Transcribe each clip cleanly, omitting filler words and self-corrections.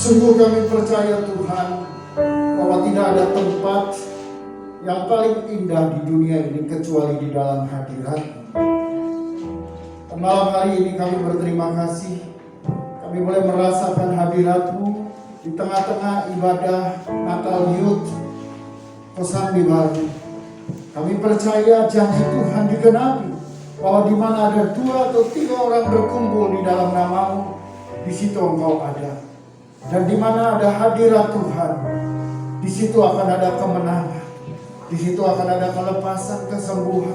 Sungguh kami percaya Tuhan bahwa tidak ada tempat yang paling indah di dunia ini kecuali di dalam hadirat-Mu. Dan malam hari ini kami berterima kasih, kami boleh merasakan hadirat-Mu di tengah-tengah ibadah Natal Youth Kosambi Baru. Kami percaya janji Tuhan digenapi, bahwa di mana ada 2 atau 3 orang berkumpul di dalam nama-Mu, di situ Engkau ada. Dan di mana ada hadirat Tuhan, di situ akan ada kemenangan, di situ akan ada kelepasan, kesembuhan,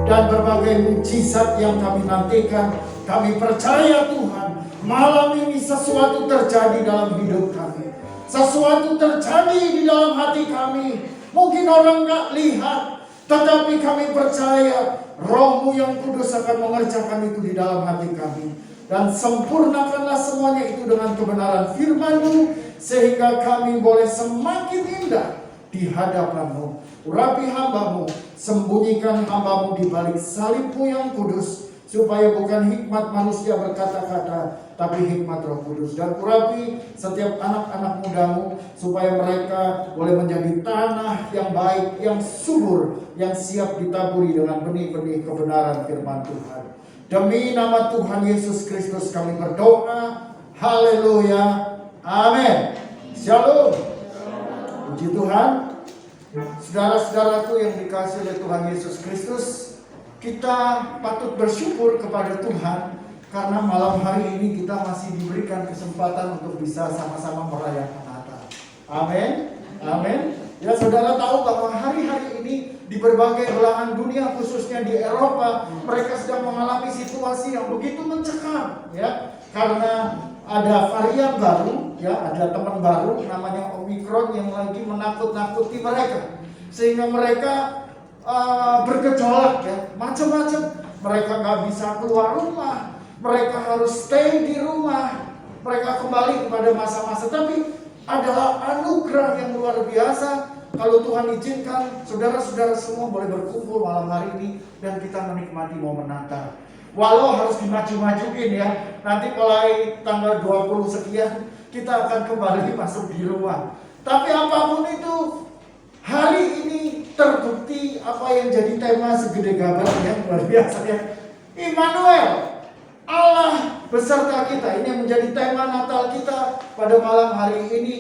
dan berbagai mukjizat yang kami nantikan. Kami percaya Tuhan, malam ini sesuatu terjadi dalam hidup kami, sesuatu terjadi di dalam hati kami. Mungkin orang gak lihat, tetapi kami percaya Roh-Mu yang kudus akan mengerjakan itu di dalam hati kami. Dan sempurnakanlah semuanya itu dengan kebenaran firman-Mu, sehingga kami boleh semakin indah di hadapan-Mu. Urapi hamba-Mu, sembunyikan hamba-Mu di balik salib-Mu yang kudus, supaya bukan hikmat manusia berkata-kata, tapi hikmat Roh Kudus. Dan urapi setiap anak-anak muda-Mu, supaya mereka boleh menjadi tanah yang baik, yang subur, yang siap ditaburi dengan benih-benih kebenaran firman Tuhan. Demi nama Tuhan Yesus Kristus kami berdoa. Haleluya. Amin. Shalom. Puji Tuhan. Saudara-saudaraku yang dikasihi oleh Tuhan Yesus Kristus, kita patut bersyukur kepada Tuhan karena malam hari ini kita masih diberikan kesempatan untuk bisa sama-sama merayakan Natal. Amin. Amin. Ya, saudara tahu bahwa hari-hari ini di berbagai belahan dunia, khususnya di Eropa, mereka sedang mengalami situasi yang begitu mencekam, ya, karena ada varian baru, ya, ada teman baru namanya Omikron yang lagi menakut-nakuti mereka, sehingga mereka bergejolak, ya, macam-macam. Mereka nggak bisa keluar rumah, mereka harus stay di rumah, mereka kembali kepada masa-masa. Tapi adalah anugerah yang luar biasa kalau Tuhan izinkan saudara-saudara semua boleh berkumpul malam hari ini dan kita menikmati momen Natal. Walau harus dimaju-majuin, ya, nanti mulai tanggal 20 sekian kita akan kembali masuk di rumah. Tapi apapun itu, hari ini terbukti apa yang jadi tema segede gabar, ya, luar biasa, ya. Immanuel, Allah beserta kita. Ini yang menjadi tema Natal kita pada malam hari ini.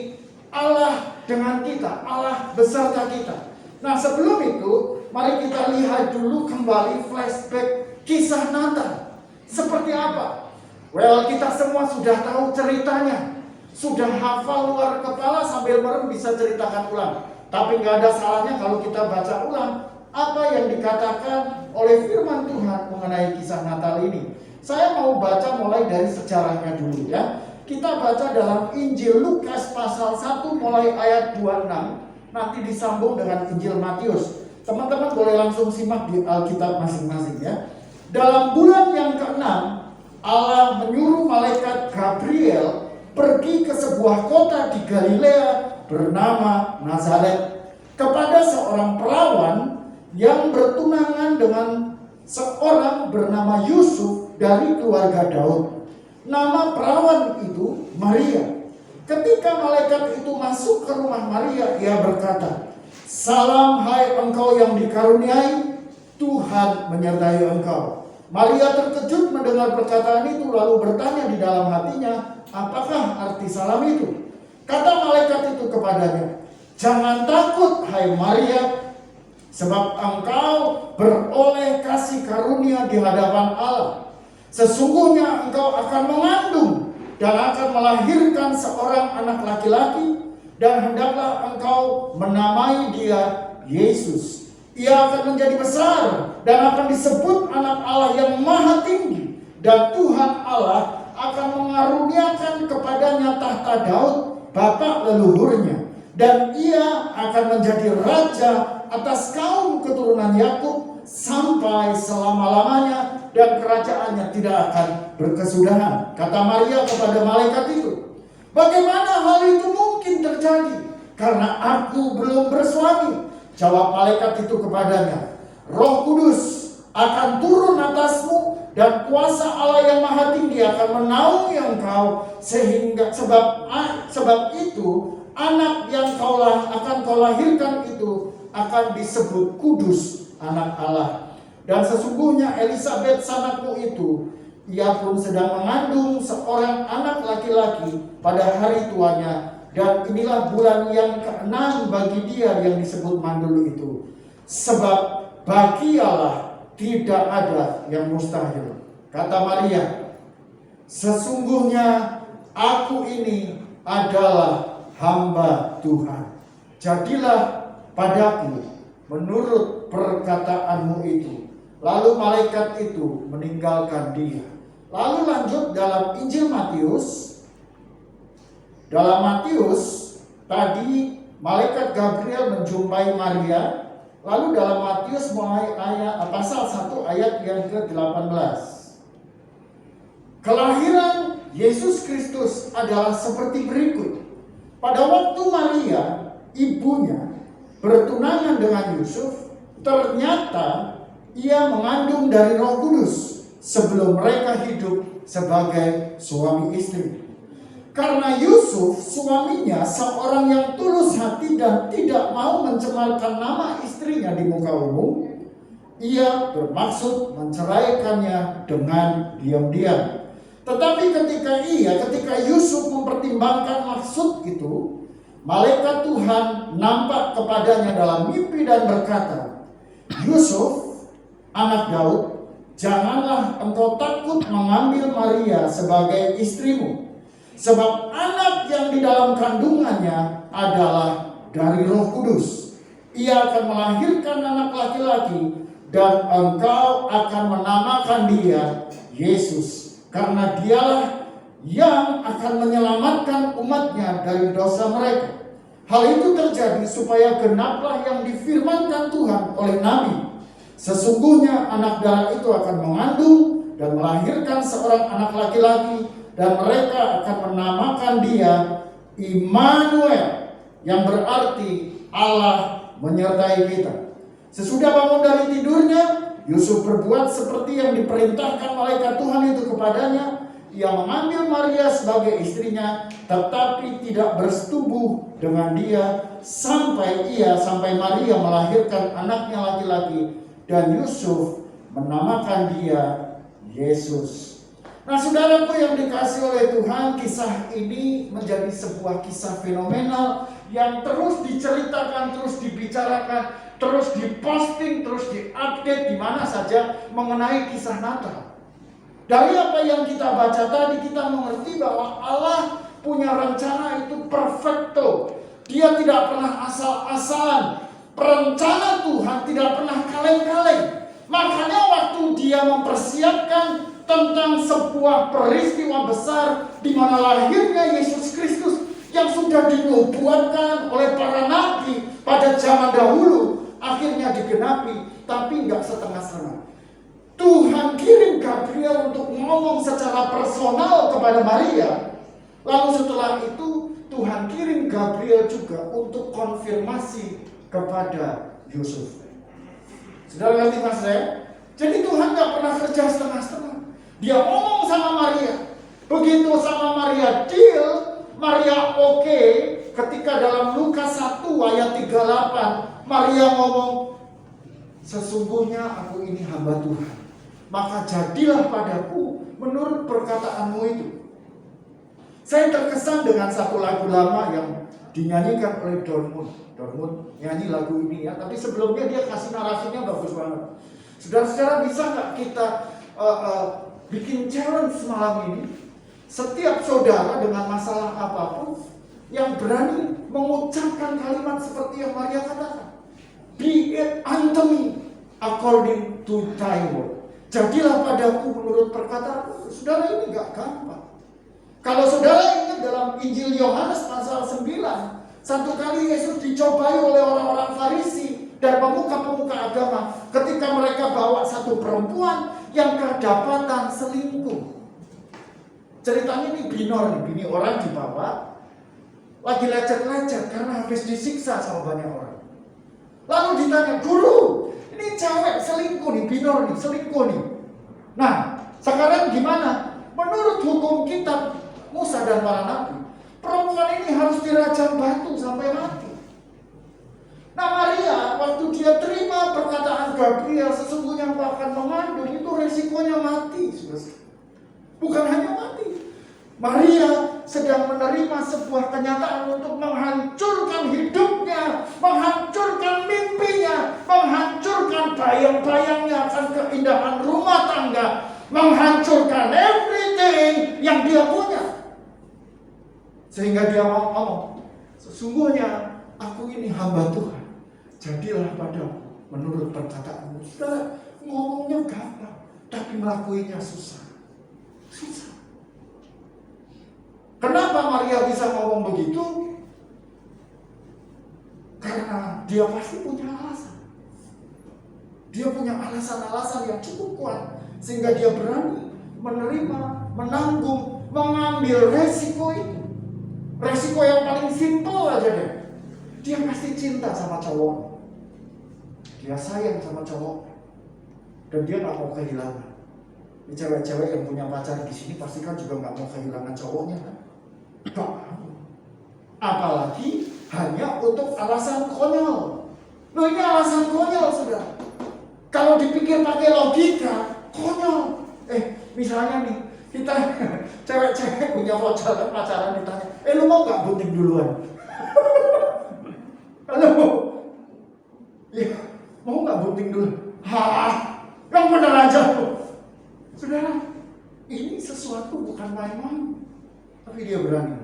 Allah dengan kita, Allah beserta kita. Nah, sebelum itu, mari kita lihat dulu kembali flashback kisah Natal. Seperti apa? Well, kita semua sudah tahu ceritanya, sudah hafal luar kepala, sambil merem bisa ceritakan ulang. Tapi nggak ada salahnya kalau kita baca ulang apa yang dikatakan oleh firman Tuhan mengenai kisah Natal ini. Saya mau baca mulai dari sejarahnya dulu, ya. Kita baca dalam Injil Lukas pasal 1 mulai ayat 26, nanti disambung dengan Injil Matius. Teman-teman boleh langsung simak di Alkitab masing-masing, ya. Dalam bulan yang ke-6, Allah menyuruh malaikat Gabriel pergi ke sebuah kota di Galilea bernama Nazaret kepada seorang perawan yang bertunangan dengan seorang bernama Yusuf dari keluarga Daud. Nama perawan itu Maria. Ketika malaikat itu masuk ke rumah Maria, ia berkata, "Salam hai engkau yang dikaruniai, Tuhan menyertai engkau." Maria terkejut mendengar perkataan itu, lalu bertanya di dalam hatinya, apakah arti salam itu? Kata malaikat itu kepadanya, "Jangan takut hai Maria, sebab engkau beroleh kasih karunia di hadapan Allah. Sesungguhnya engkau akan mengandung dan akan melahirkan seorang anak laki-laki, dan hendaklah engkau menamai dia Yesus. Ia akan menjadi besar dan akan disebut anak Allah yang maha tinggi, dan Tuhan Allah akan mengaruniakan kepadanya tahta Daud bapa leluhurnya, dan ia akan menjadi raja atas kaum keturunan Yakub sampai selama-lamanya, dan kerajaannya tidak akan berkesudahan." Kata Maria kepada malaikat itu, "Bagaimana hal itu mungkin terjadi? Karena aku belum bersuami." Jawab malaikat itu kepadanya, "Roh Kudus akan turun atasmu dan kuasa Allah yang Maha Tinggi akan menaungi engkau, sehingga sebab itu anak yang akan kau lahirkan itu akan disebut kudus, anak Allah. Dan sesungguhnya Elisabet sanakmu itu, ia pun sedang mengandung seorang anak laki-laki pada hari tuanya, dan inilah bulan yang ke-6 bagi dia yang disebut mandul itu. Sebab bagi Allah tidak ada yang mustahil. Kata Maria, sesungguhnya aku ini adalah hamba Tuhan. Jadilah padaku menurut perkataanmu itu. Lalu malaikat itu meninggalkan dia. Lalu lanjut dalam Injil Matius. Dalam Matius tadi malaikat Gabriel menjumpai Maria. Lalu dalam Matius mulai pasal 1 ayat yang ke-18. Kelahiran Yesus Kristus adalah seperti berikut. Pada waktu Maria, ibunya, bertunangan dengan Yusuf, ternyata ia mengandung dari Roh Kudus sebelum mereka hidup sebagai suami istri. Karena Yusuf suaminya seorang yang tulus hati dan tidak mau mencemarkan nama istrinya di muka umum, ia bermaksud menceraikannya dengan diam-diam. Tetapi ketika Yusuf mempertimbangkan maksud itu, malaikat Tuhan nampak kepadanya dalam mimpi dan berkata, Yusuf, anak Daud, janganlah engkau takut mengambil Maria sebagai istrimu. Sebab anak yang di dalam kandungannya adalah dari Roh Kudus. Ia akan melahirkan anak laki-laki, dan engkau akan menamakan dia Yesus. Karena dialah yang akan menyelamatkan umatnya dari dosa mereka. Hal itu terjadi supaya genaplah yang difirmankan Tuhan oleh Nabi. Sesungguhnya anak darah itu akan mengandung dan melahirkan seorang anak laki-laki, dan mereka akan menamakan dia Immanuel, yang berarti Allah menyertai kita. Sesudah bangun dari tidurnya, Yusuf berbuat seperti yang diperintahkan malaikat Tuhan itu kepadanya. Ia mengambil Maria sebagai istrinya, tetapi tidak bersetubuh dengan dia sampai Maria melahirkan anaknya laki-laki, dan Yusuf menamakan dia Yesus. Nah, saudaraku yang dikasihi oleh Tuhan, kisah ini menjadi sebuah kisah fenomenal yang terus diceritakan, terus dibicarakan, terus diposting, terus diupdate di mana saja mengenai kisah Natal. Dari apa yang kita baca tadi, kita mengerti bahwa Allah punya rencana itu perfecto. Dia tidak pernah asal-asalan. Perencana Tuhan tidak pernah kaleng-kaleng. Makanya waktu dia mempersiapkan tentang sebuah peristiwa besar di mana lahirnya Yesus Kristus yang sudah dinubuatkan oleh para nabi pada zaman dahulu, akhirnya digenapi, tapi enggak setengah-setengah. Tuhan kirim Gabriel untuk ngomong secara personal kepada Maria. Lalu setelah itu Tuhan kirim Gabriel juga untuk konfirmasi kepada Yusuf. Saudara ngerti mas saya? Jadi Tuhan gak pernah kerja setengah-setengah. Dia ngomong sama Maria. Begitu sama Maria deal, Maria oke. Ketika dalam Lukas 1 ayat 38, Maria ngomong, sesungguhnya aku ini hamba Tuhan, maka jadilah padaku menurut perkataanmu itu. Saya terkesan dengan satu lagu lama yang dinyanyikan oleh Dortmund nyanyi lagu ini ya, tapi sebelumnya dia kasih narasinya bagus banget. Saudara-saudara, bisa nggak kita bikin challenge malam ini? Setiap saudara dengan masalah apapun yang berani mengucapkan kalimat seperti yang Maria katakan, be it unto me according to thy word. Jadilah padaku menurut perkataanmu. Saudara, ini gak gampang. Kalau saudara ingat dalam Injil Yohanes pasal 9, satu kali Yesus dicobai oleh orang-orang Farisi dan pemuka-pemuka agama ketika mereka bawa satu perempuan yang kedapatan selingkuh. Ceritanya ini binor, bini orang dibawa lagi lecet-lecet karena habis disiksa sama banyak orang. Lalu ditanya, guru, ini cewek selingkuh nih, binor nih, selingkuh nih. Nah, Sekarang gimana? Menurut hukum kitab Musa dan para nabi, perempuan ini harus dirajam batu sampai mati. Nah Maria, waktu dia terima perkataan Gabriel, sesungguhnya engkau akan mengandung, itu resikonya mati. Bukan hanya mati. Maria sedang menerima sebuah kenyataan untuk menghancurkan hidupnya, menghancurkan mimpinya, menghancurkan bayang-bayangnya akan keindahan rumah tangga, menghancurkan everything yang dia punya. Sehingga dia mau ngomong, sesungguhnya aku ini hamba Tuhan, jadilah padaku menurut perkataanmu. Saudara, ngomongnya gampang, tapi melakuinya susah. Susah. Kenapa Maria bisa ngomong begitu? Karena dia pasti punya alasan. Dia punya alasan-alasan yang cukup kuat, sehingga dia berani menerima, menanggung, mengambil resiko itu. Resiko yang paling simpel aja deh. Dia pasti cinta sama cowok. Dia sayang sama cowok. Dan dia gak mau kehilangan. Ini cewek-cewek yang punya pacar di sini pasti kan juga gak mau kehilangan cowoknya kan? Gak mau. Apalagi hanya untuk alasan konyol. Loh ini alasan konyol sudah. Kalau dipikir pakai logika, konyol. Misalnya nih, kita cewek-cewek punya pacaran ditanya, lu mau gak bunting duluan? Halo? Iya, mau gak bunting dulu? Hah? Yang bener aja lu. Saudara, ini sesuatu bukan main-main. Tapi dia berani.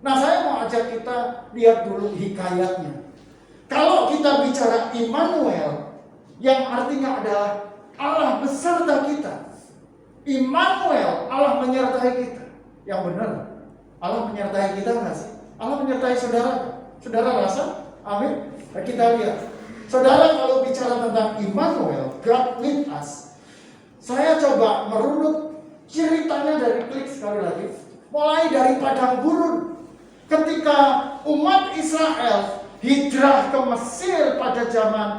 Nah saya mau ajak kita lihat dulu hikayatnya. Kalau kita bicara Immanuel, yang artinya adalah Allah beserta kita. Immanuel, Allah menyertai kita. Yang benar, Allah menyertai kita nggak sih? Allah menyertai saudara. Saudara rasa? Amin. Nah, kita lihat. Saudara kalau bicara tentang Immanuel, God with us. Saya coba merunut ceritanya dari klik sekali lagi. Mulai dari padang gurun. Ketika umat Israel hijrah ke Mesir pada zaman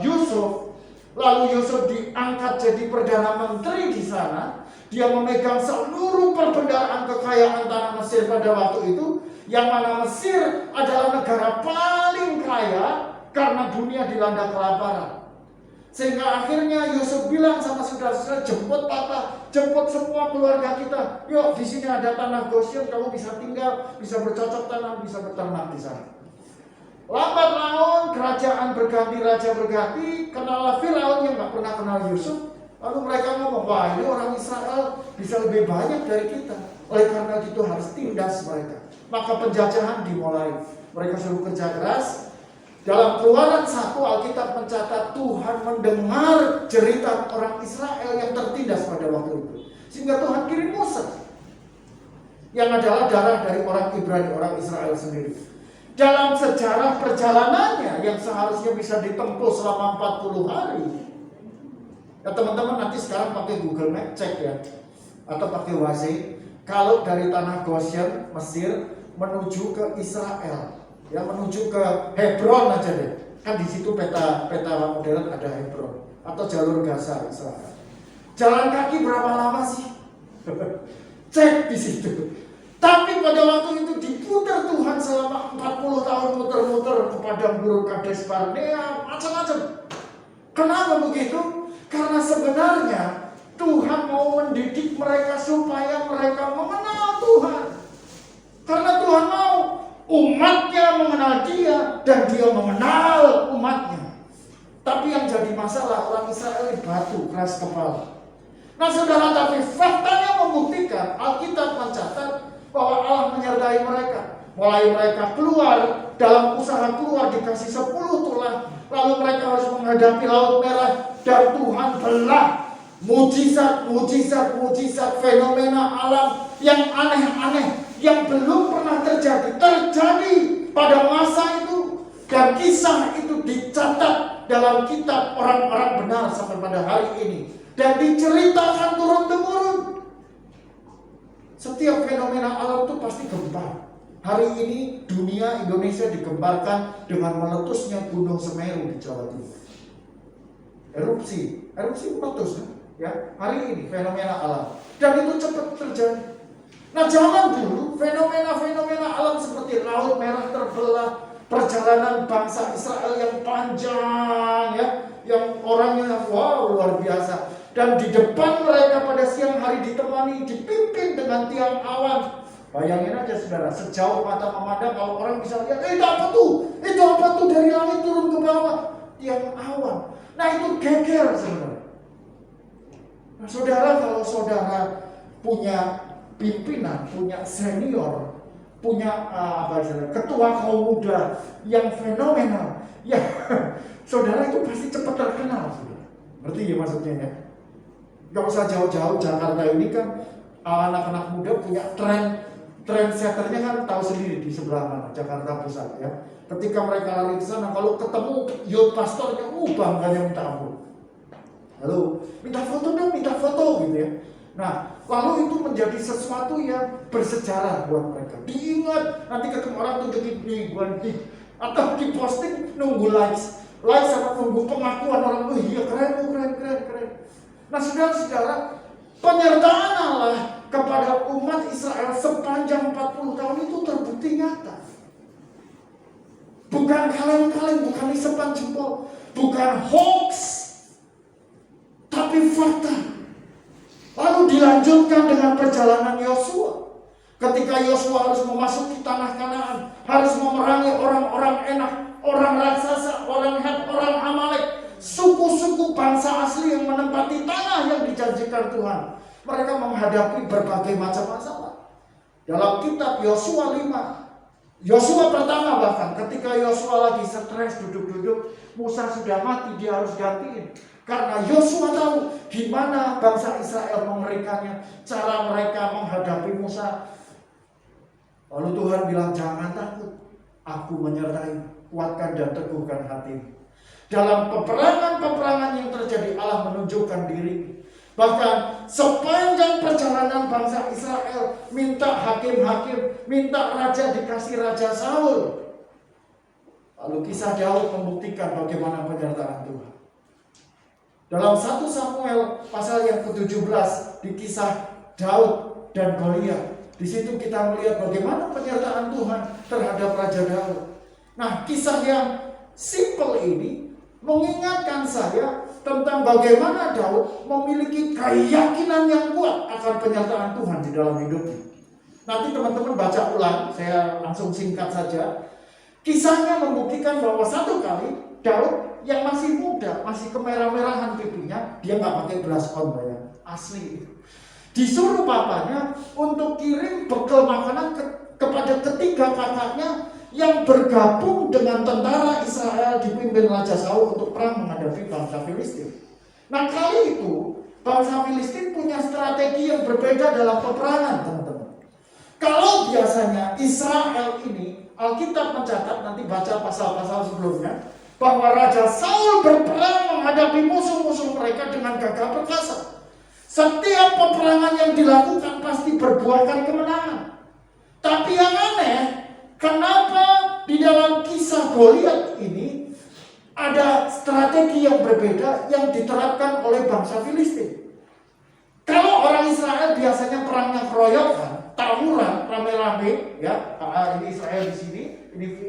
Yusuf, lalu Yusuf diangkat jadi perdana menteri di sana. Dia memegang seluruh perbendaharaan kekayaan tanah Mesir pada waktu itu, yang mana Mesir adalah negara paling kaya karena dunia dilanda kelaparan. Sehingga akhirnya Yusuf bilang sama saudara-saudara, jemput papa, jemput semua keluarga kita. Yuk, di sini ada tanah Goshen, kamu bisa tinggal, bisa bercocok tanam, bisa berternak di sana. Lambat laun kerajaan berganti, raja berganti, kenallah Firaun yang nggak pernah kenal Yusuf. Lalu mereka ngomong, wah ini orang Israel bisa lebih banyak dari kita. Oleh karena itu harus tindas mereka. Maka penjajahan dimulai. Mereka suruh kerja keras. Dalam Keluaran 1 Alkitab mencatat Tuhan mendengar cerita orang Israel yang tertindas pada waktu itu. Sehingga Tuhan kirim Musa, yang adalah darah dari orang Ibrani, orang Israel sendiri. Dalam sejarah perjalanannya yang seharusnya bisa ditempuh selama 40 hari. Ya teman-teman nanti sekarang pakai Google Map cek ya. Atau pakai Waze. Kalau dari tanah Goshen, Mesir, menuju ke Israel. Ya menuju ke Hebron aja deh. Kan di situ peta modern ada Hebron atau jalur Gaza Israel. Jalan kaki berapa lama sih? Cek di situ. Tapi pada waktu itu diputar Tuhan selama 40 tahun muter-muter ke padang gurun Kades Barnea, macam-macam. Kenapa begitu? Karena sebenarnya Tuhan mau mendidik mereka supaya mereka mengenal Tuhan. Karena Tuhan mau umatnya mengenal dia dan dia mengenal umatnya. Tapi yang jadi masalah orang Israel ini batu keras kepala. Nah saudara, tapi faktanya membuktikan Alkitab mencatat bahwa Allah menyertai mereka. Mulai mereka keluar, dalam usaha keluar dikasih 10 tulah. Lalu mereka harus menghadapi Laut Merah dan Tuhan belah. Mujizat, fenomena alam yang aneh-aneh yang belum pernah terjadi pada masa itu, dan kisah itu dicatat dalam kitab orang-orang benar sampai pada hari ini dan diceritakan turun-temurun. Setiap fenomena alam itu pasti gempar. Hari ini dunia Indonesia digemparkan dengan meletusnya Gunung Semeru di Jawa Timur. Erupsi meletus kan? Ya, hari ini fenomena alam. Dan itu cepat terjadi. Nah, zaman dulu fenomena-fenomena alam seperti Laut Merah terbelah, perjalanan bangsa Israel yang panjang, ya, yang orangnya wow luar biasa. Dan di depan mereka pada siang hari dipimpin dengan tiang awan. Bayangin aja saudara, sejauh mata memandang kalau orang bisa lihat, itu apa tuh? Itu apa tuh dari langit turun ke bawah? Tiang awan. Nah itu geger saudara. Nah saudara, kalau saudara punya pimpinan, punya senior, punya ketua kaum muda yang fenomenal, ya saudara itu pasti cepat terkenal, saudara. Ngerti ya maksudnya ya? Gak usah jauh-jauh, Jakarta ini kan anak-anak muda punya trendsetternya kan tahu sendiri di sebelah mana, Jakarta Pusat ya. Ketika mereka lari ke sana, kalau ketemu youth pastornya, bangganya minta ampun. Lalu minta foto dong, minta foto gitu ya. Nah, lalu itu menjadi sesuatu yang bersejarah buat mereka. Diingat, nanti ketemu orang tunjukin nih, atau diposting nunggu likes sama nunggu pengakuan orang, iya keren. Nah, saudara-saudara, penyertaan Allah kepada umat Israel sepanjang 40 tahun itu terbukti nyata. Bukan kaleng-kaleng, bukan isapan jempol, bukan hoax, tapi fakta. Lalu dilanjutkan dengan perjalanan Yosua. Ketika Yosua harus memasuki tanah Kanaan, harus memerangi orang-orang enak, orang raksasa, orang Het, orang Amalek, suku-suku bangsa asli yang menempati tanah yang dijanjikan Tuhan. Mereka menghadapi berbagai macam masalah. Dalam kitab Yosua 5, Yosua pertama bahkan ketika Yosua lagi stres duduk-duduk, Musa sudah mati, dia harus gantiin. Karena Yosua tahu gimana bangsa Israel mengerikannya, cara mereka menghadapi Musa. Lalu Tuhan bilang, jangan takut, aku menyertai, kuatkan dan teguhkan hatimu. Dalam peperangan-peperangan yang terjadi, Allah menunjukkan diri. Bahkan sepanjang perjalanan bangsa Israel minta hakim-hakim, minta raja, dikasih Raja Saul. Lalu kisah Daud membuktikan bagaimana penyertaan Tuhan. Dalam 1 Samuel pasal yang ke-17 di kisah Daud dan Goliat, di situ kita melihat bagaimana penyertaan Tuhan terhadap Raja Daud. Nah, kisah yang simple ini mengingatkan saya tentang bagaimana Daud memiliki keyakinan yang kuat akan penyertaan Tuhan di dalam hidupnya. Nanti teman-teman baca ulang, saya langsung singkat saja. Kisahnya membuktikan bahwa satu kali Daud yang masih muda, masih kemerah-merahan pipinya, dia nggak pakai blush on ya, asli. Disuruh papanya untuk kirim bekal makanan kepada ketiga kakaknya yang bergabung dengan tentara Israel dipimpin Raja Saul untuk perang menghadapi bangsa Filistin. Nah kali itu bangsa Filistin punya strategi yang berbeda dalam peperangan, teman-teman. Kalau biasanya Israel ini, Alkitab mencatat, nanti baca pasal-pasal sebelumnya, bahwa Raja Saul berperang menghadapi musuh-musuh mereka dengan gagah perkasa. Setiap peperangan yang dilakukan pasti berbuahkan kemenangan. Tapi yang aneh, kenapa di dalam kisah Goliat ini ada strategi yang berbeda yang diterapkan oleh bangsa Filistin? Kalau orang Israel biasanya perangnya keroyokan, tawuran, rame-rame, ya, ini Israel di sini,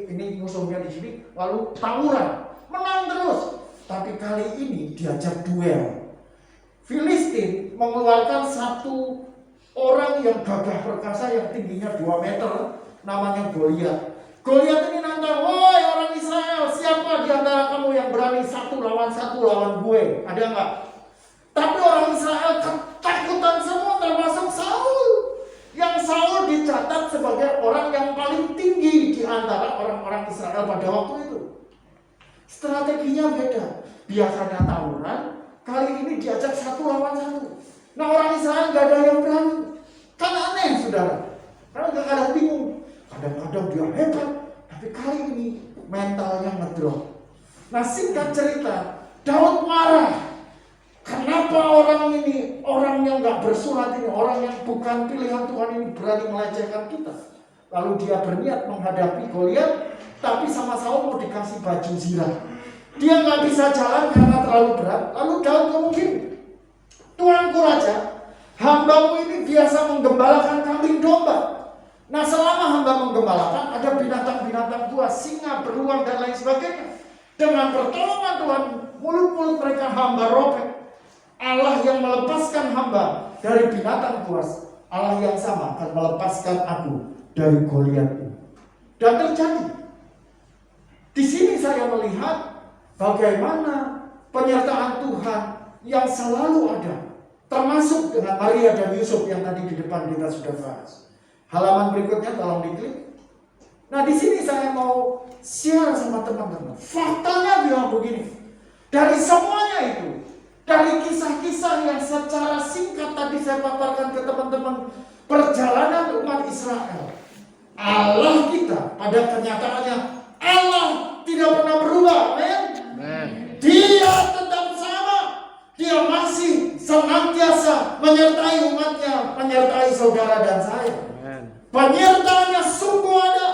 ini musuhnya di sini, lalu tawuran, menang terus. Tapi kali ini diajak duel. Filistin mengeluarkan satu orang yang gagah perkasa yang tingginya 2 meter, namanya Goliat. Goliat ini nantang, woi orang Israel, siapa di antara kamu yang berani 1 lawan gue? Ada nggak? Tapi orang Israel ketakutan semua, termasuk Saul. Yang Saul dicatat sebagai orang yang paling tinggi di antara orang-orang Israel pada waktu itu. Strateginya beda. Biasanya tawuran, kali ini diajak 1 lawan 1. Nah orang Israel gak ada yang berani. Kan aneh saudara. Karena kadang-kadang bingung. Kadang-kadang dia hebat, tapi kali ini mentalnya ngedrop. Nah singkat cerita, Daud marah. Kenapa orang ini, orang yang gak bersurat ini, orang yang bukan pilihan Tuhan ini berani melecehkan kita? Lalu dia berniat menghadapi Goliat, tapi sama Saul mau dikasih baju zirah. Dia gak bisa jalan karena terlalu berat. Lalu Daud ngomong gini, Tuanku Raja, hambamu ini biasa menggembalakan kambing domba. Nah, selama hamba menggembalakan, ada binatang-binatang buas, singa, beruang, dan lain sebagainya. Dengan pertolongan Tuhan, mulut-mulut mereka hamba robek. Allah yang melepaskan hamba dari binatang buas, Allah yang sama akan melepaskan aku dari Goliat ini. Dan terjadi. Di sini saya melihat bagaimana penyertaan Tuhan yang selalu ada, termasuk dengan Maria dan Yusuf yang tadi di depan kita sudah bahas. Halaman berikutnya tolong diklik. Nah, di sini saya mau share sama teman-teman. Faktanya bilang begini. Dari semuanya itu, dari kisah-kisah yang secara singkat tadi saya paparkan ke teman-teman, perjalanan umat Israel, Allah kita pada kenyataannya Allah tidak pernah berubah. Amin. Dia tetap sama. Dia masih senantiasa menyertai umatnya, menyertai saudara dan saya. Penyertaannya sungguh ada.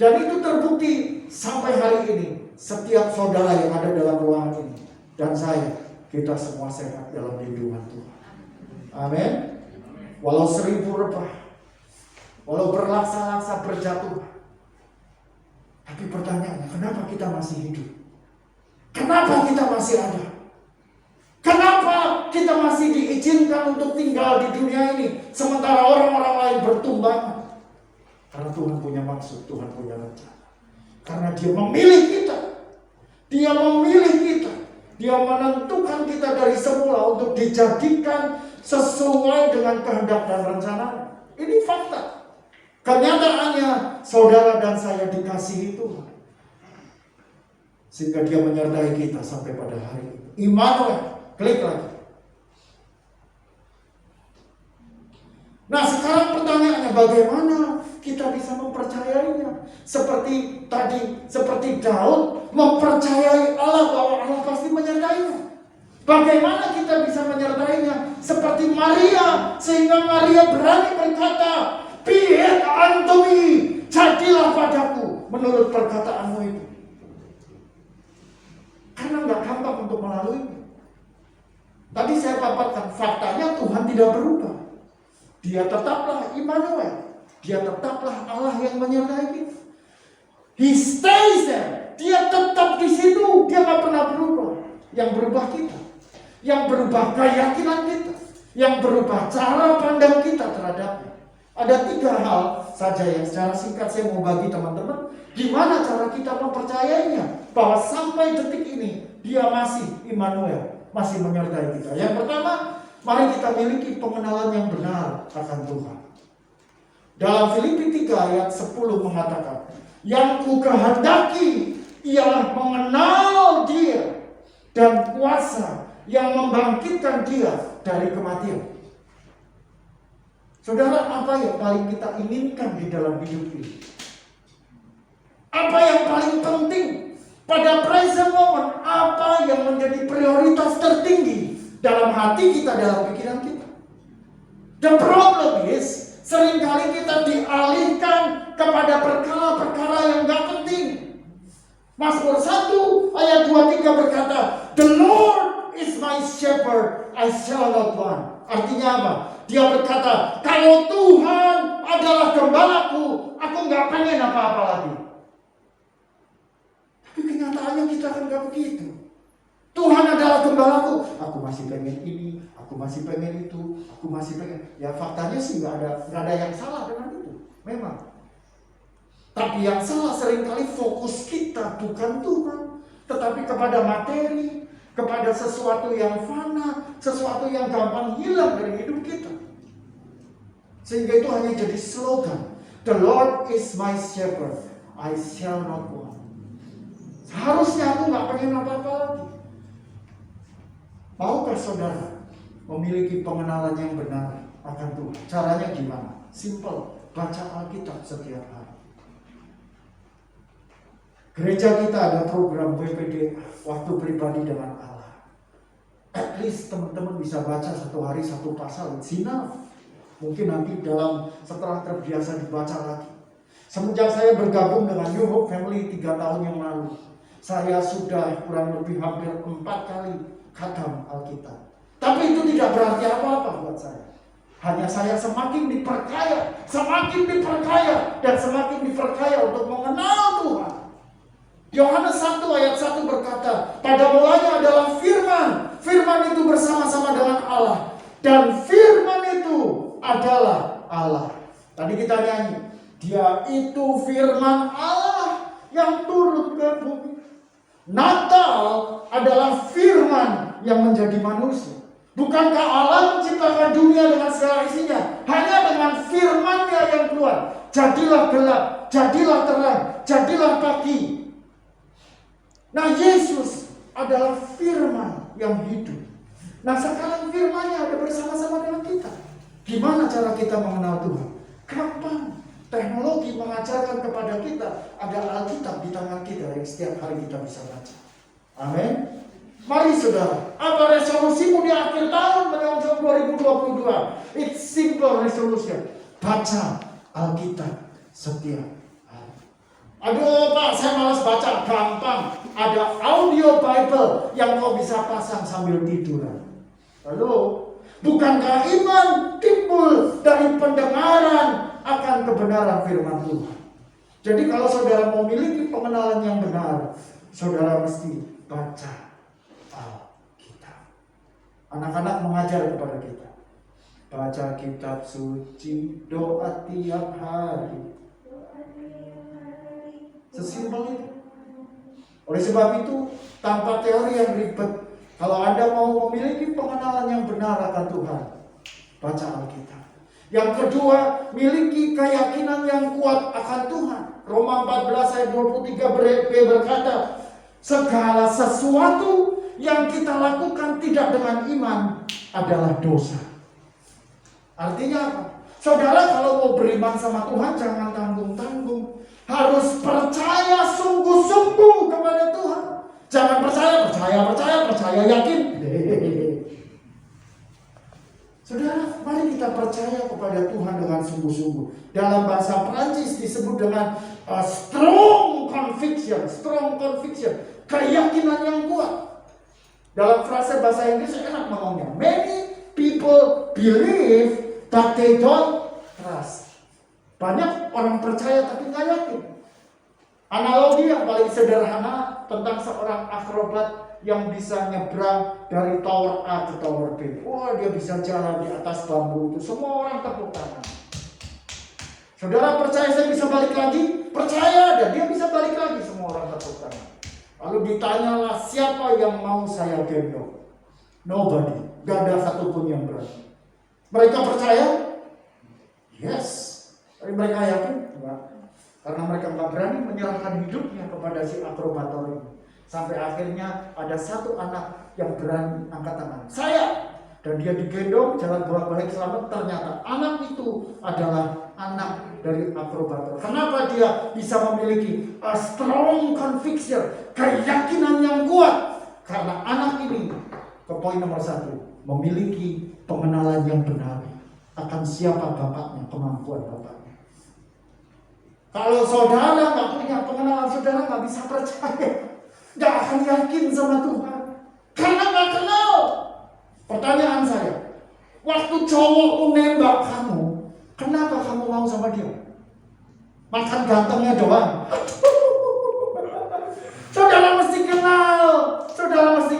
Dan itu terbukti sampai hari ini. Setiap saudara yang ada dalam ruangan ini dan saya, kita semua sehat dalam lindungan Tuhan. Amin. Walau 1000 rebah, walau berlaksa-laksa berjatuh, tapi pertanyaannya, kenapa kita masih hidup? Kenapa kita masih ada? Kenapa kita masih diizinkan untuk tinggal di dunia ini sementara orang-orang lain bertumbangan? Karena Tuhan punya maksud, Tuhan punya rencana. Karena Dia memilih kita. Dia memilih kita. Dia menentukan kita dari semula untuk dijadikan sesuai dengan kehendak dan rencana. Ini fakta. Kenyataannya saudara dan saya dikasihi Tuhan. Sehingga Dia menyertai kita sampai pada hari ini. Immanuel. Klik lagi. Nah, sekarang pertanyaannya, bagaimana kita bisa mempercayainya? Seperti tadi, seperti Daud mempercayai Allah bahwa Allah pasti menyertainya. Bagaimana kita bisa menyertainya? Seperti Maria, sehingga Maria berani berkata, "Be it unto me," jadilah padaku menurut perkataanmu itu. Karena nggak gampang untuk melaluinya. Tadi saya paparkan, faktanya Tuhan tidak berubah. Dia tetaplah Immanuel. Dia tetaplah Allah yang menyertai kita. He stays there. Dia tetap di situ. Dia nggak pernah berubah. Yang berubah kita. Yang berubah keyakinan kita. Yang berubah cara pandang kita terhadapnya. Ada 3 hal saja yang secara singkat saya mau bagi teman-teman. Gimana cara kita mempercayainya? Bahwa sampai detik ini Dia masih Immanuel. Masih menyertai kita. Yang pertama, mari kita miliki pengenalan yang benar akan Tuhan. Dalam Filipi 3 ayat 10 mengatakan, yang ku kehendaki ialah mengenal Dia dan kuasa yang membangkitkan Dia dari kematian. Saudara, apa yang paling kita inginkan di dalam hidup ini? Apa yang paling penting? Pada present moment, apa yang menjadi prioritas tertinggi dalam hati kita, dalam pikiran kita? The problem is, seringkali kita dialihkan kepada perkara-perkara yang gak penting. Mazmur 1 ayat 23 berkata, "The Lord is my shepherd, I shall not want." Artinya apa? Dia berkata, kalau Tuhan adalah gembalaku, aku gak pengen apa-apa lagi. Tapi kenyataannya kita kan gak begitu. Tuhan adalah gembalaku, aku masih pengen ini, aku masih pengen itu, aku masih pengen. Ya faktanya sih gak ada yang salah dengan itu, memang. Tapi yang salah seringkali fokus kita bukan Tuhan, tetapi kepada materi, kepada sesuatu yang fana, sesuatu yang gampang hilang dari hidup kita. Sehingga itu hanya jadi slogan, "The Lord is my shepherd, I shall not want." Harusnya aku gak pengen apa-apa lagi. Maukah saudara memiliki pengenalan yang benar akan Tuhan? Caranya gimana? Simple, baca Alkitab setiap hari. Gereja kita ada program WPD, waktu pribadi dengan Allah. At least teman-teman bisa baca 1 hari 1 pasal, enough. Mungkin nanti setelah terbiasa dibaca lagi. Semenjak saya bergabung dengan New Hope Family 3 tahun yang lalu, saya sudah kurang lebih hampir 4 kali khatam Alkitab. Tapi itu tidak berarti apa-apa buat saya. Hanya saya semakin diperkaya, dan semakin diperkaya untuk mengenal Tuhan. Yohanes 1 ayat 1 berkata, pada mulanya adalah firman. Firman itu bersama-sama dengan Allah. Dan firman itu adalah Allah. Tadi kita nyanyi, dia itu firman Allah yang turun ke bumi. Natal adalah firman yang menjadi manusia. Bukankah Allah menciptakan dunia dengan segala isinya? Hanya dengan firman-Nya yang keluar. Jadilah gelap, jadilah terang, jadilah pagi. Nah, Yesus adalah firman yang hidup. Nah, sekarang firman-Nya ada bersama-sama dengan kita. Gimana cara kita mengenal Tuhan? Gampang. Teknologi mengajarkan kepada kita, ada Alkitab di tangan kita yang setiap hari kita bisa baca. Amin. Mari saudara, apa resolusimu di akhir tahun menyongsong 2022? It's simple resolution. Baca Alkitab setiap hari. Aduh Pak, saya malas baca. Gampang. Ada audio Bible yang kau bisa pasang sambil tiduran. Lalu, bukankah iman timbul dari pendengaran akan kebenaran firman Tuhan? Jadi kalau saudara mau memiliki pengenalan yang benar, saudara mesti baca Alkitab. Anak-anak mengajar kepada kita, baca kitab suci, doa tiap hari. Sesimpel itu. Oleh sebab itu, tanpa teori yang ribet, kalau Anda mau memiliki pengenalan yang benar akan Tuhan, baca Alkitab. Yang kedua, miliki keyakinan yang kuat akan Tuhan. Roma 14 ayat 23b berkata, segala sesuatu yang kita lakukan tidak dengan iman adalah dosa. Artinya apa? Saudara kalau mau beriman sama Tuhan, jangan tanggung-tanggung. Harus percaya sungguh-sungguh kepada Tuhan. Jangan percaya, yakin. Saudara, mari kita percaya kepada Tuhan dengan sungguh-sungguh. Dalam bahasa Prancis disebut dengan strong conviction, keyakinan yang kuat. Dalam frase bahasa Inggris enak ngomongnya. Many people believe but they don't trust. Banyak orang percaya tapi nggak yakin. Analogi yang paling sederhana tentang seorang akrobat yang bisa nyebrang dari tower A ke tower B. Wah, dia bisa jalan di atas bambu itu. Semua orang tepuk tangan. Saudara percaya saya bisa balik lagi? Percaya, dan dia bisa balik lagi. Semua orang tepuk tangan. Lalu ditanyalah, siapa yang mau saya gendong? Nobody. Gak ada satupun yang berani. Mereka percaya? Yes. Tapi mereka yakin? Enggak. Karena mereka nggak berani menyerahkan hidupnya kepada si akrobator ini. Sampai akhirnya ada satu anak yang berani angkat tangan. Saya! Dan dia digendong, jalan bolak-balik selamat. Ternyata anak itu adalah anak dari akrobator. Kenapa dia bisa memiliki a strong conviction, keyakinan yang kuat? Karena anak ini, ke poin nomor 1, memiliki pengenalan yang benar akan siapa bapaknya, kemampuan bapaknya. Kalau saudara nggak punya pengenalan, saudara nggak bisa percaya, nggak akan yakin sama Tuhan, karena nggak kenal. Pertanyaan saya, waktu cowok nembak kamu, kenapa kamu mau sama dia? Makan gantengnya doang. Saudara mesti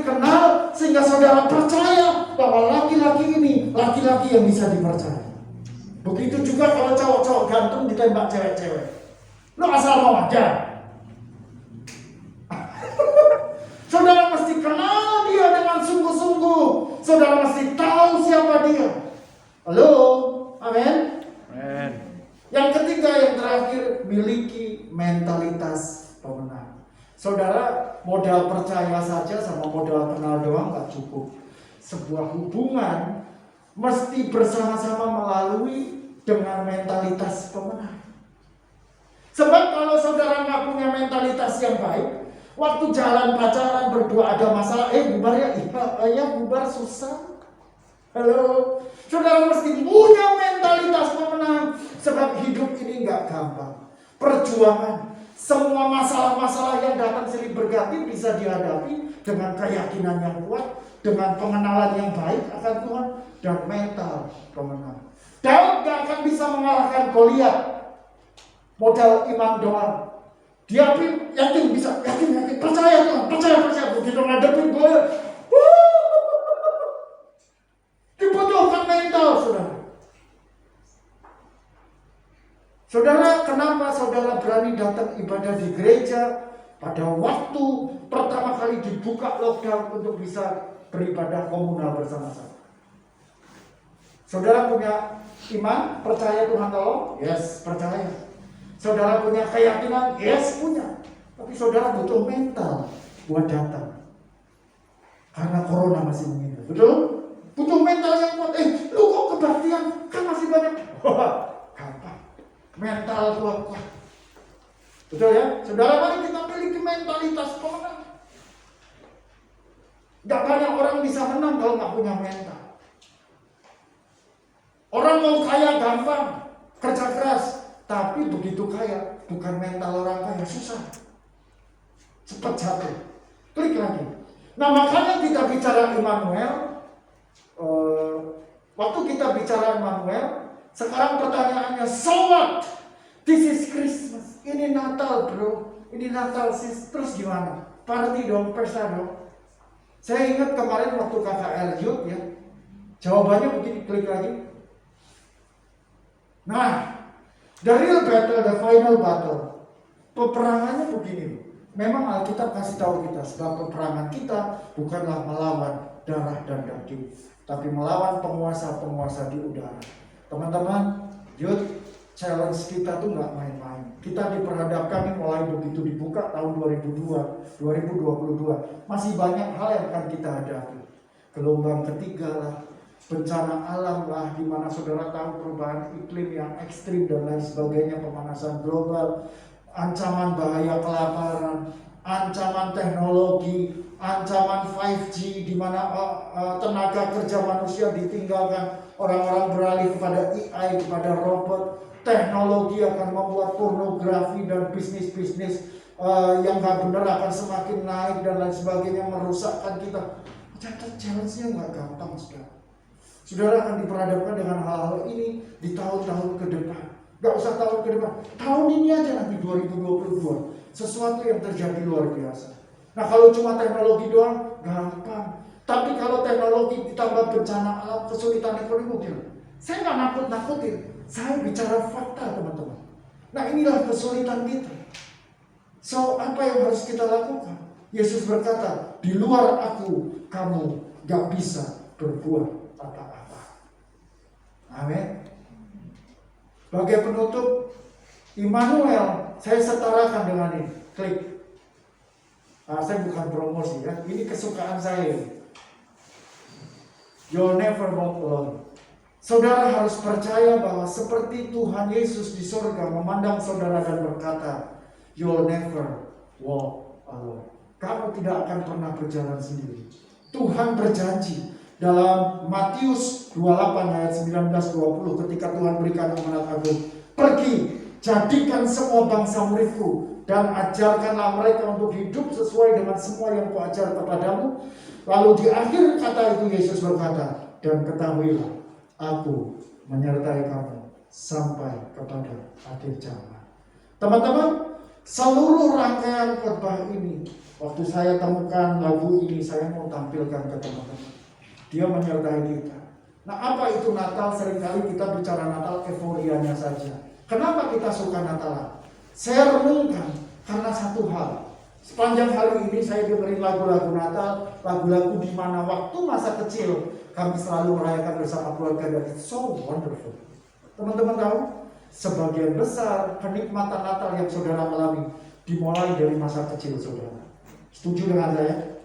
kenal sehingga saudara percaya bahwa laki-laki ini laki-laki yang bisa dipercaya. Begitu juga kalau cowok-cowok ganteng ditembak cewek-cewek. Lo asal mau aja. Saudara mesti kenal dia dengan sungguh-sungguh. Saudara mesti tahu siapa dia. Halo, amin. Amin. Yang ketiga, yang terakhir, miliki mentalitas pemenang. Saudara, modal percaya saja sama modal kenal doang gak cukup. Sebuah hubungan mesti bersama-sama melalui dengan mentalitas pemenang. Sebab kalau saudara nggak punya mentalitas yang baik, waktu jalan pacaran berdua ada masalah, bubar ya, iya bubar susah. Halo, saudara mesti punya mentalitas pemenang. Sebab hidup ini nggak gampang. Perjuangan, semua masalah-masalah yang datang silih berganti bisa dihadapi dengan keyakinan yang kuat. dengan pengenalan yang baik akan Tuhan dan mental pemenang. Daud gak akan bisa mengalahkan Goliat modal iman doang. Dia yakin bisa, yakin, percaya Tuhan, percaya. Begitu ngadepin Goliat, dibutuhkan mental, saudara. Saudara, kenapa saudara berani datang ibadah di gereja pada waktu pertama kali dibuka lockdown untuk bisa beribadah komunal bersama-sama? Saudara punya iman, percaya Tuhan tolong? Yes, percaya. Saudara punya keyakinan? Yes, punya. Tapi saudara butuh mental buat datang. Karena corona masih mengingat. Betul? Butuh mental yang kuat. Lu kok kebaktian? Kan masih banyak. Gampang. Mental kuat. Betul ya? Saudara, mari kita miliki mentalitas pemenang. Gak banyak orang bisa menang kalau gak punya mental. Orang mau kaya gampang, kerja keras. Tapi begitu kaya, bukan mental orang kaya, susah. Cepat jatuh. Klik lagi. Nah, makanya kita bicara Immanuel. Waktu kita bicara Immanuel, sekarang pertanyaannya, so what? This is Christmas. Ini Natal, bro. Ini Natal, sis. Terus gimana? Party dong, pesta dong. Saya ingat kemarin waktu KKR Youth ya. Jawabannya begini, klik lagi. Nah, the real battle, the final battle. Peperangannya begini. Memang Alkitab kasih tahu kita, sebab peperangan kita bukanlah melawan darah dan daging, tapi melawan penguasa-penguasa di udara. Teman-teman, Youth, challenge kita tuh nggak main-main. Kita diperhadapkan mulai begitu dibuka tahun 2022. Masih banyak hal yang akan kita hadapi. Gelombang ketiga lah, bencana alam lah, di mana saudara tahu perubahan iklim yang ekstrim dan lain sebagainya, pemanasan global, ancaman bahaya kelaparan, ancaman teknologi, ancaman 5G, di mana tenaga kerja manusia ditinggalkan, orang-orang beralih kepada AI, kepada robot. Teknologi akan membuat pornografi dan bisnis-bisnis yang gak benar akan semakin naik dan lain sebagainya, merusakkan kita. Challenge-nya gak gampang, saudara. Saudara akan diperhadapkan dengan hal-hal ini di tahun-tahun ke depan. Gak usah tahun ke depan, tahun ini aja nanti 2022. Sesuatu yang terjadi luar biasa. Nah, kalau cuma teknologi doang, gampang. Tapi kalau teknologi ditambah bencana alam, kesulitan ekonomi, saya gak nakut-nakutin. Saya bicara fakta, teman-teman. Nah, inilah kesulitan kita. So, apa yang harus kita lakukan? Yesus berkata, di luar aku, kamu gak bisa berbuat apa-apa. Amin. Sebagai penutup, Immanuel, saya setarakan dengan ini. Klik. Nah, saya bukan promosi ya. Ini kesukaan saya. You'll never walk alone. Saudara harus percaya bahwa seperti Tuhan Yesus di surga memandang saudara dan berkata, you'll never walk alone. Kamu tidak akan pernah berjalan sendiri. Tuhan berjanji dalam Matius 28 ayat 19-20 ketika Tuhan berikan amanat agung, pergi, jadikan semua bangsa muridku dan ajarkanlah mereka untuk hidup sesuai dengan semua yang kuajar kepadamu. Lalu di akhir kata itu Yesus berkata, dan ketahuilah, aku menyertai kamu sampai kepada akhir zaman. Teman-teman, seluruh rangkaian khotbah ini, waktu saya temukan lagu ini, saya mau tampilkan ke teman-teman. Dia menyertai kita. Nah, apa itu Natal? Seringkali kita bicara Natal euforianya saja. Kenapa kita suka Natal? Saya renungkan karena satu hal. Sepanjang hari ini saya dengerin lagu-lagu Natal, lagu-lagu di mana waktu masa kecil kami selalu merayakan bersama keluarga, dan it's so wonderful. Teman-teman tahu, sebagian besar kenikmatan Natal yang saudara alami dimulai dari masa kecil saudara. Setuju dengan saya?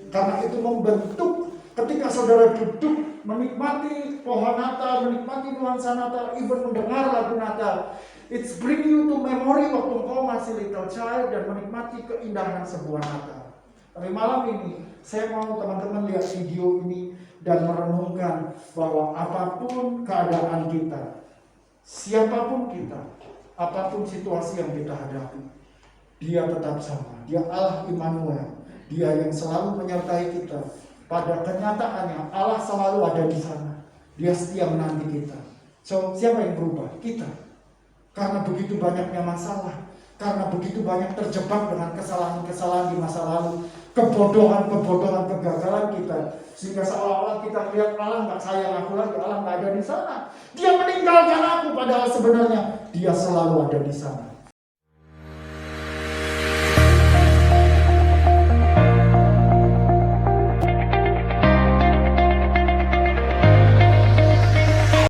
Karena itu membentuk ketika saudara duduk menikmati pohon Natal, menikmati nuansa Natal, even mendengar lagu Natal. It's bring you to memory waktu engkau masih little child dan menikmati keindahan sebuah Natal. Tapi malam ini saya mau teman-teman lihat video ini dan merenungkan bahwa apapun keadaan kita, siapapun kita, apapun situasi yang kita hadapi, Dia tetap sama. Dia Allah Immanuel. Dia yang selalu menyertai kita pada kenyataannya Allah selalu ada di sana. Dia setia menanti kita. So, siapa yang berubah? Kita. Karena begitu banyaknya masalah, karena begitu banyak terjebak dengan kesalahan-kesalahan di masa lalu, kebodohan-kebodohan, kegagalan kita, sehingga seolah-olah kita melihat Allah nggak sayang aku lagi, Allah nggak ada di sana. Dia meninggalkan aku, padahal sebenarnya Dia selalu ada di sana.